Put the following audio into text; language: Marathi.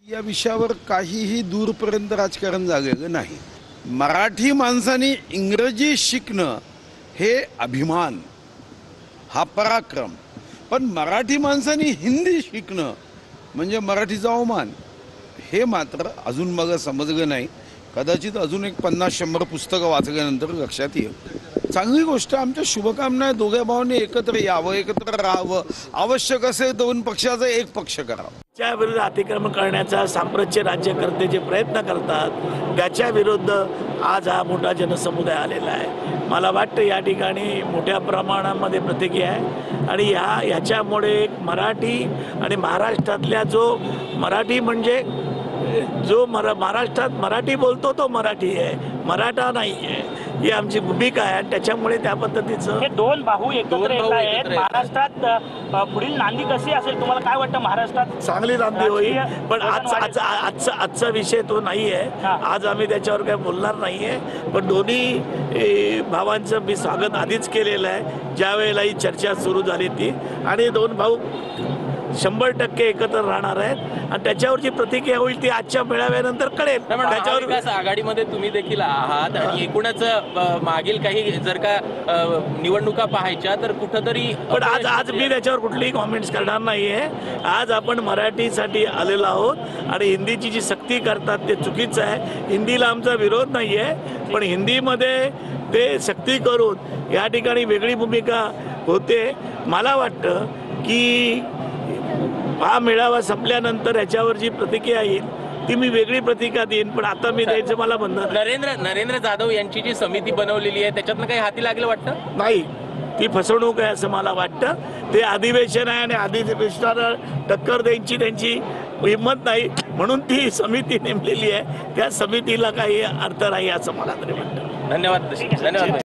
या विषयावर काहीही दूरपर्यंत राजकारण झालेलं नाही। मराठी माणसाने इंग्रजी शिकणं हे अभिमान, हा पराक्रम, पण मराठी माणसाने हिंदी शिकणं म्हणजे मराठीचा अवमान, हे मात्र अजून मला समजलं नाही। कदाचित अजून एक 50-100 पुस्तकं वाचल्यानंतर लक्षात येईल। चांगली गोष्ट, आमच्या शुभकामना आहे दोघे भावांनी एकत्र यावं, एकत्र राहावं, आवश्यक असेल दोन पक्षाचा एक पक्ष करावा। त्या विरुद्ध अतिक्रमण करण्याचा साम्राज्य राज्यकर्ते जे प्रयत्न करतात त्याच्या विरुद्ध आज हा मोठा जनसमुदाय आलेला आहे। मला वाटतं या ठिकाणी मोठ्या प्रमाणामध्ये प्रतिक्रिया आहे आणि ह्याच्यामुळे मराठी आणि महाराष्ट्रातल्या जो मराठी म्हणजे जो महाराष्ट्रात मराठी बोलतो तो मराठी आहे, मराठा नाही आहे, ही आमची भूमिका आहे। आणि त्याच्यामुळे त्या पद्धतीचं हे दोन भाऊ एकत्र येत आहेत। महाराष्ट्रात पुढील नांदी कशी असेल तुम्हाला काय वाटतं? महाराष्ट्रात चांगली नांदी होईल, पण आजचा विषय तो नाही आहे। आज आम्ही त्याच्यावर काय बोलणार नाही आहे, पण दोन्ही भावांचं मी स्वागत आधीच केलेलं आहे ज्या वेळेला ही चर्चा सुरू झाली ती, आणि दोन भाऊ 100% एकत्र राहणार आहेत आणि त्याच्यावरची प्रतिक्रिया होईल ती आजच्या मेळाव्यानंतर कळेल। त्याच्यावर विकास आघाडीमध्ये तुम्ही देखील आहात आणि एकूणच मागील काही जर का निवडणुका पाहायच्या तर कुठंतरी, पण आज मी त्याच्यावर कुठलीही कॉमेंट्स करणार नाहीये। आज आपण मराठीसाठी आलेलो आहोत आणि हिंदीची जी सक्ती करतात ते चुकीचं आहे। हिंदीला आमचा विरोध नाहीये, पण हिंदीमध्ये ते सक्ती करून या ठिकाणी वेगळी भूमिका होते। मला वाटतं की हा मेळावा संपल्यानंतर याच्यावर जी प्रतिक्रिया येईल ती मी वेगळी प्रतिक्रिया देईन, पण आता मी द्यायचं मला बंधन। नरेंद्र जाधव यांची जी समिती बनवलेली आहे त्याच्यातनं काही हाती लागलं वाटतं? नाही, ती फसवणूक आहे असं मला वाटतं। ते अधिवेशन आहे आणि अधिवेशनाला टक्कर द्यायची त्यांची हिंमत नाही, म्हणून ती समिती नेमलेली आहे। त्या समितीला काही अर्थ नाही असं मला तरी वाटतं। धन्यवाद।